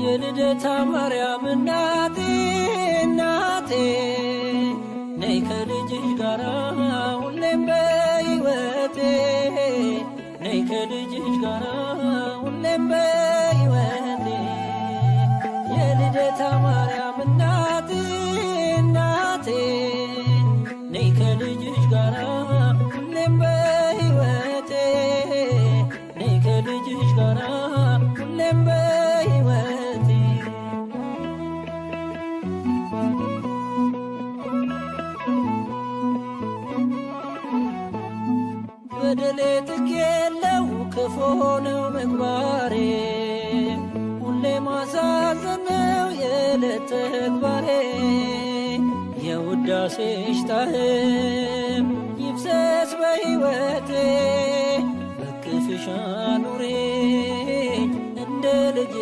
የልደታ ማርያም እናቴ እናቴ ነይ ከልጅሽ ጋራ ሁሌም በሕይወቴ ነይ ከልጅሽ ጋራ ሁሌም በሕይወቴ የልደታ ማርያም እናቴ እናቴ ነይ ከልጅሽ ጋራ ሁሌም በሕይወቴ ነይ ከልጅሽ ጋራ ሁሌም በሕይወቴ በደሌ ጥግ የለው ክፉ ነው ምግባሬ ሁሌ ማሳዘን ነው የዕለት ተግባሬ የውዳሴሽ ጣዕም ይፍሰስ በሕይወቴ በክፍሽ አኑሪኝ እንደ ልጅ